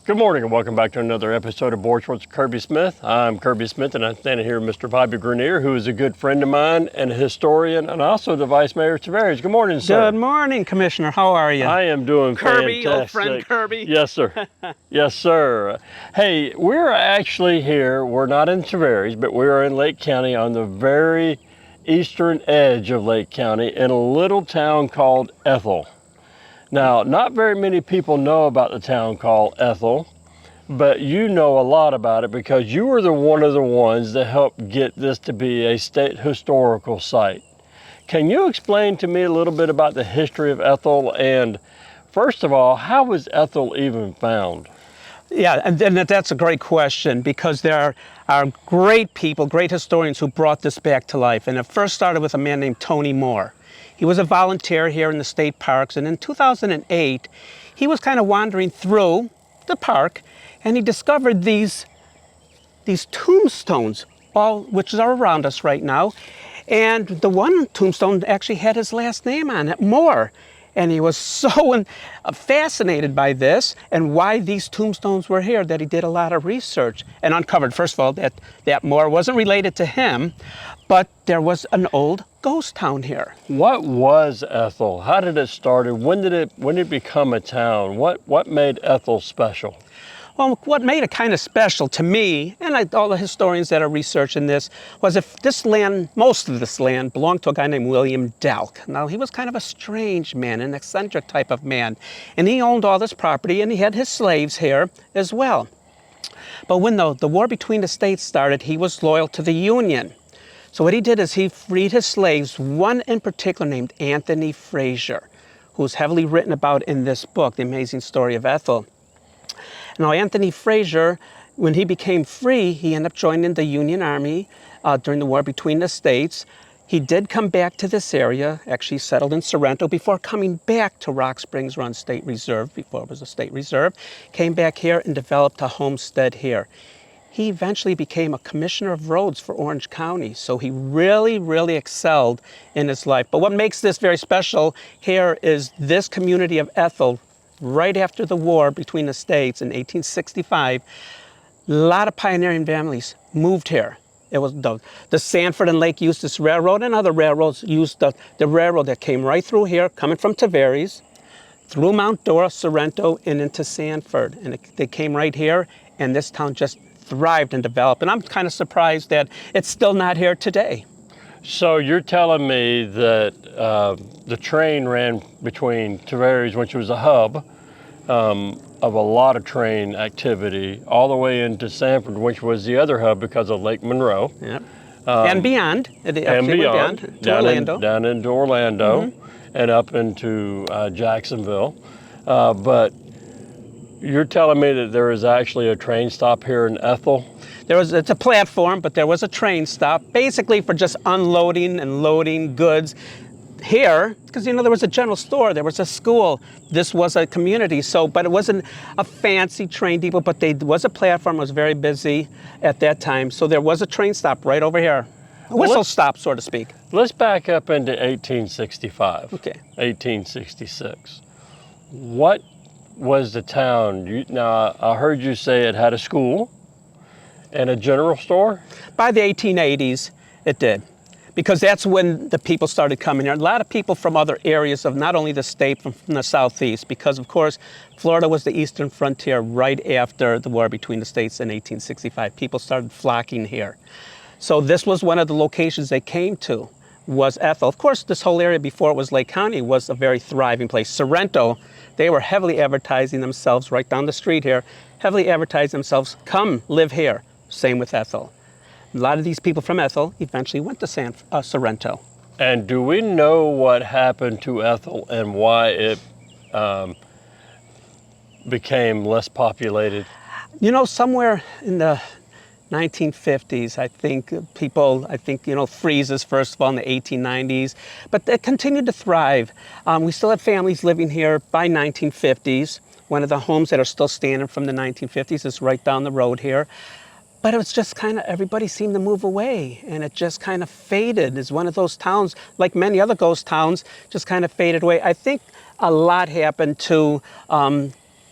Good morning and welcome back to another episode of Board Sports with Kirby Smith. I'm Kirby Smith and I'm standing here with Mr. Bobby Grenier, who is a good friend of mine and a historian and also the Vice Mayor of Tavares. Good morning, sir. Good morning, Commissioner. How are you? I am doing Kirby, fantastic. old friend Kirby. Yes, sir. Yes, sir. Hey, we're actually here, we're not in Tavares, but we are in Lake County on the very eastern edge of Lake County in a little town called Ethel. Now, not very many people know about the town called Ethel, but you know a lot about it because you were one of the ones that helped get this to be a state historical site. Can you explain to me a little bit about the history of Ethel? And first of all, how was Ethel even found? Yeah, and that's a great question because there are great people, great historians who brought this back to life. And it first started with a man named Tony Moore. He was a volunteer here in the state parks, and in 2008, he was kind of wandering through the park, and he discovered these tombstones, all which are around us right now. And the one tombstone actually had his last name on it, Moore. And he was so fascinated by this and why these tombstones were here that he did a lot of research and uncovered, first of all, that Moore wasn't related to him, but there was an old ghost town here. What was Ethel? How did it start? When did it become a town? What made Ethel special? Well, what made it kind of special to me, and all the historians that are researching this, was if this land, most of this land, belonged to a guy named William Delk. Now, he was kind of a strange man, an eccentric type of man, and he owned all this property, and he had his slaves here as well. But when the war between the states started, he was loyal to the Union. So what he did is he freed his slaves, one in particular named Anthony Frazier, who's heavily written about in this book, The Amazing Story of Ethel. Now, Anthony Frazier, when he became free, he ended up joining the Union Army during the war between the states. He did come back to this area, actually settled in Sorrento before coming back to Rock Springs Run State Reserve, before it was a state reserve, came back here and developed a homestead here. He eventually became a commissioner of roads for Orange County, so he really, really excelled in his life. But what makes this very special here is this community of Ethel. Right after the war between the states in 1865, a lot of pioneering families moved here. It was the Sanford and Lake Eustis Railroad and other railroads used the railroad that came right through here, coming from Tavares, through Mount Dora, Sorrento, and into Sanford. And they came right here, and this town just thrived and developed. And I'm kind of surprised that it's still not here today. So you're telling me that the train ran between Tavares, which was a hub of a lot of train activity, all the way into Sanford, which was the other hub because of Lake Monroe. Yep. And beyond. Down into Orlando, and up into Jacksonville. But you're telling me that there is actually a train stop here in Ethel? It's a platform, but there was a train stop, basically for just unloading and loading goods here, because there was a general store, there was a school, this was a community, but it wasn't a fancy train depot, but there was a platform, it was very busy at that time, so there was a train stop right over here. A whistle stop, so to speak. Let's back up into 1865, okay. 1866. What was the town? Now, I heard you say it had a school and a general store? By the 1880s, it did. Because that's when the people started coming here. A lot of people from other areas of not only the state, from the southeast, because of course, Florida was the eastern frontier right after the war between the states in 1865. People started flocking here. So this was one of the locations they came to, was Ethel. Of course, this whole area before it was Lake County was a very thriving place. Sorrento, they were heavily advertising themselves right down the street here, heavily advertising themselves, come live here. Same with Ethel. A lot of these people from Ethel eventually went to Sorrento. And do we know what happened to Ethel and why it became less populated? Somewhere in the 1950s, I think freezes first of all in the 1890s, but it continued to thrive. We still had families living here by 1950s. One of the homes that are still standing from the 1950s is right down the road here. But it was just kind of, everybody seemed to move away, and it just kind of faded. It's one of those towns, like many other ghost towns, just kind of faded away. I think a lot happened to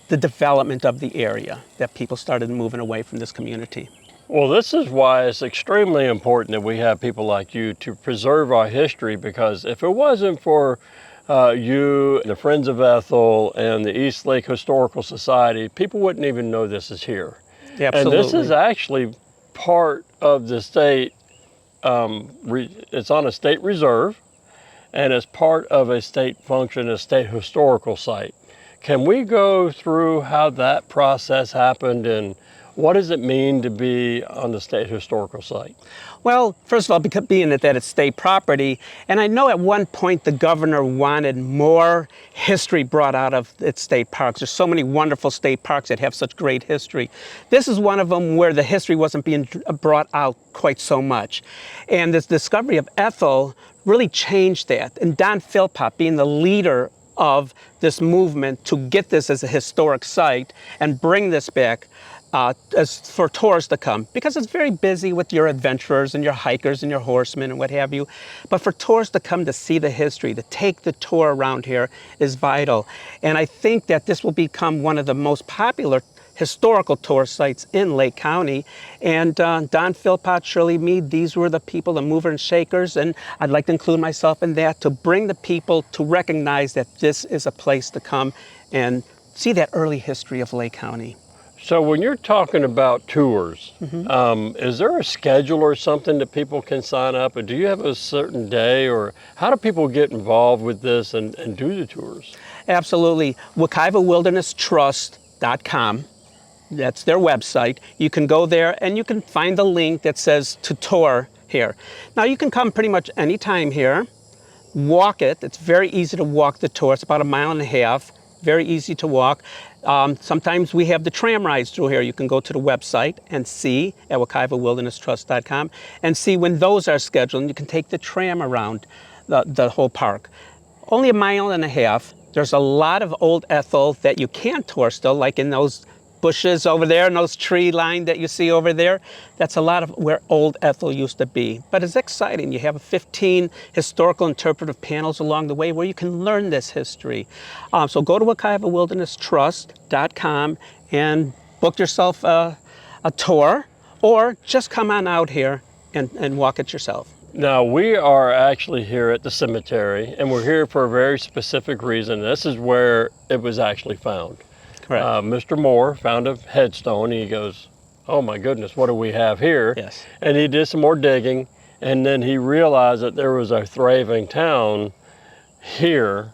the development of the area, that people started moving away from this community. Well, this is why it's extremely important that we have people like you to preserve our history, because if it wasn't for you, the Friends of Ethel, and the East Lake Historical Society, people wouldn't even know this is here. Absolutely. And this is actually part of the state, it's on a state reserve, and it's part of a state function, a state historical site. Can we go through how that process happened and what does it mean to be on the state historical site? Well, first of all, because being that it's state property, and I know at one point the governor wanted more history brought out of its state parks. There's so many wonderful state parks that have such great history. This is one of them where the history wasn't being brought out quite so much. And this discovery of Ethel really changed that. And Don Philpott, being the leader of this movement to get this as a historic site and bring this back, as for tourists to come, because it's very busy with your adventurers and your hikers and your horsemen and what have you. But for tourists to come to see the history, to take the tour around here is vital. And I think that this will become one of the most popular historical tour sites in Lake County. And Don Philpott, Shirley Mead, these were the people, the movers and shakers, and I'd like to include myself in that, to bring the people to recognize that this is a place to come and see that early history of Lake County. So when you're talking about tours, is there a schedule or something that people can sign up? Or do you have a certain day, or how do people get involved with this and do the tours? Absolutely. WekivaWildernessTrust.com. That's their website. You can go there and you can find the link that says to tour here. Now you can come pretty much anytime here, walk it. It's very easy to walk the tour. It's about 1.5 miles, very easy to walk. Sometimes we have the tram rides through here. You can go to the website and see at WekivaWildernessTrust.com and see when those are scheduled, and you can take the tram around the whole park. Only 1.5 miles. There's a lot of old Ethel that you can tour still, like in those bushes over there and those tree line that you see over there. That's a lot of where old Ethel used to be. But it's exciting. You have 15 historical interpretive panels along the way where you can learn this history. So go to WekivaWildernessTrust.com and book yourself a tour, or just come on out here and walk it yourself. Now, we are actually here at the cemetery, and we're here for a very specific reason. This is where it was actually found. Correct. Mr. Moore found a headstone. He goes, oh my goodness, what do we have here? Yes. And he did some more digging, and then he realized that there was a thriving town here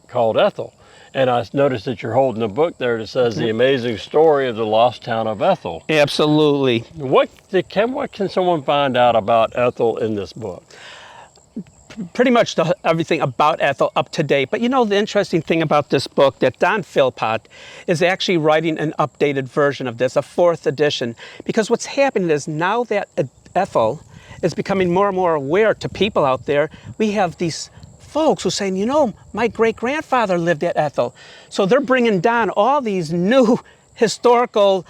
called Ethel. And I noticed that you're holding a book there that says The Amazing Story of the Lost Town of Ethel. Absolutely. What can someone find out about Ethel in this book? Pretty much everything about Ethel up to date. But you know, the interesting thing about this book, that Don Philpott is actually writing an updated version of this, a 4th edition. Because what's happening is, now that Ethel is becoming more and more aware to people out there, we have these folks who are saying, you know, my great-grandfather lived at Ethel. So they're bringing down all these new historical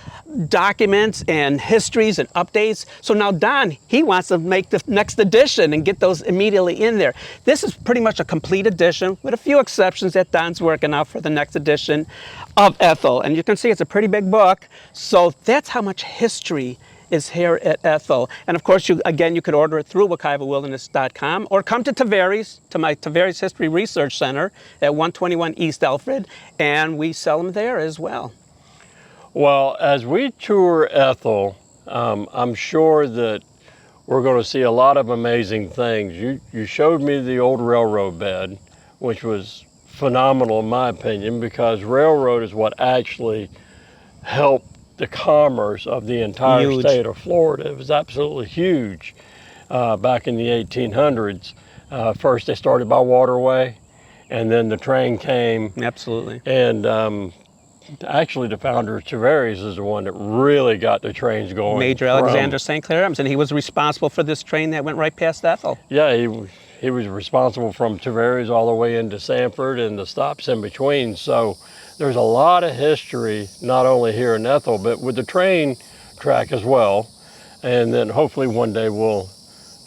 documents and histories and updates. So now Don, he wants to make the next edition and get those immediately in there. This is pretty much a complete edition with a few exceptions that Don's working out for the next edition of Ethel. And you can see it's a pretty big book. So that's how much history is here at Ethel. And of course, you could order it through WekivaWilderness.com, or come to Tavares, to my Tavares History Research Center at 121 East Alfred, and we sell them there as well. Well, as we tour Ethel, I'm sure that we're going to see a lot of amazing things. You showed me the old railroad bed, which was phenomenal in my opinion, because railroad is what actually helped the commerce of the entire state of Florida. It was absolutely huge back in the 1800s. First they started by waterway, and then the train came. Absolutely. And actually, the founder of Tavares is the one that really got the trains going. Major Alexander St. Clair Adams, and he was responsible for this train that went right past Ethel. Yeah, he was responsible from Tavares all the way into Sanford and the stops in between. So there's a lot of history, not only here in Ethel, but with the train track as well. And then hopefully one day we'll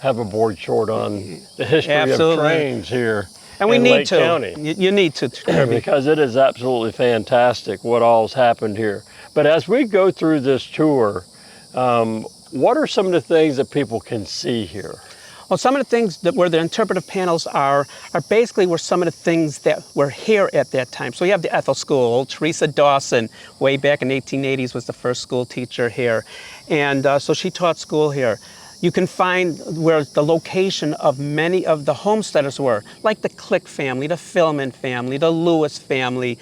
have a board short on the history of trains here. And we in need Lake to. County. You need to, Kirby. Because it is absolutely fantastic what all's happened here. But as we go through this tour, what are some of the things that people can see here? Well, some of the things that where the interpretive panels are basically where some of the things that were here at that time. So you have the Ethel School. Teresa Dawson, way back in the 1880s, was the first school teacher here. And so she taught school here. You can find where the location of many of the homesteaders were, like the Click family, the Philman family, the Lewis family,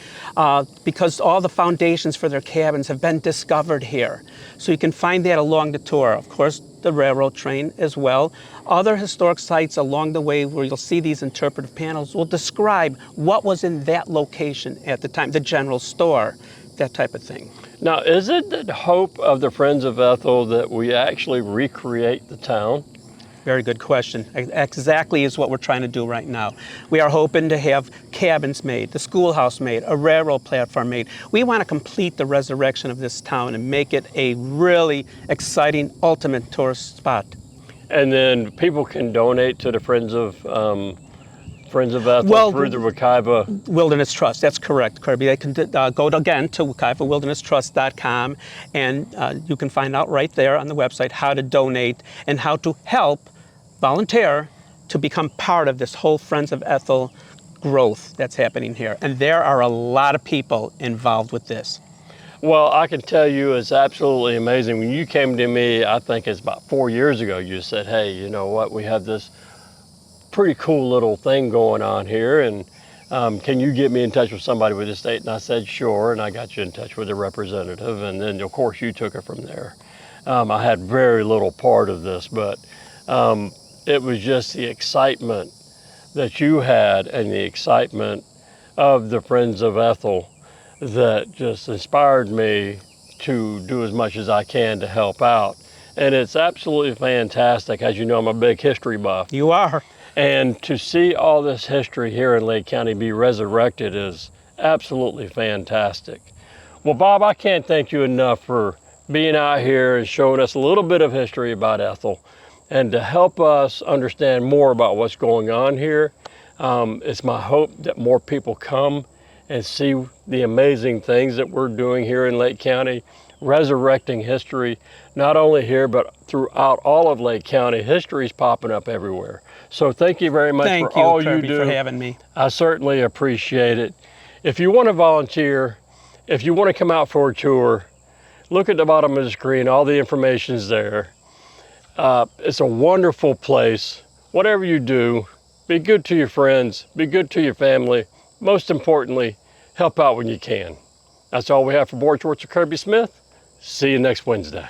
because all the foundations for their cabins have been discovered here. So you can find that along the tour. Of course, the railroad train as well. Other historic sites along the way where you'll see these interpretive panels will describe what was in that location at the time, the general store, that type of thing. Now, is it the hope of the Friends of Ethel that we actually recreate the town? Very good question. Exactly is what we're trying to do right now. We are hoping to have cabins made, the schoolhouse made, a railroad platform made. We want to complete the resurrection of this town and make it a really exciting, ultimate tourist spot. And then people can donate to the Friends of Ethel through the Wekiva Wilderness Trust. That's correct, Kirby. They can go again to WekivawildernessTrust.com, and you can find out right there on the website how to donate and how to help volunteer to become part of this whole Friends of Ethel growth that's happening here. And there are a lot of people involved with this. Well, I can tell you it's absolutely amazing. When you came to me, I think it's about 4 years ago, you said, hey, you know what, we have this pretty cool little thing going on here, and can you get me in touch with somebody with the state? And I said, sure, and I got you in touch with a representative, and then of course you took it from there. I had very little part of this, but it was just the excitement that you had and the excitement of the Friends of Ethel that just inspired me to do as much as I can to help out. And it's absolutely fantastic. As you know, I'm a big history buff. You are. And to see all this history here in Lake County be resurrected is absolutely fantastic. Well, Bob, I can't thank you enough for being out here and showing us a little bit of history about Ethel and to help us understand more about what's going on here. It's my hope that more people come and see the amazing things that we're doing here in Lake County, resurrecting history, not only here, but throughout all of Lake County. History's popping up everywhere. So thank you very much for all Kirby, you do. for having me. I certainly appreciate it. If you want to volunteer, if you want to come out for a tour, look at the bottom of the screen. All the information's there. It's a wonderful place. Whatever you do, be good to your friends, be good to your family. Most importantly, help out when you can. That's all we have for Board Schwartz or Kirby Smith. See you next Wednesday.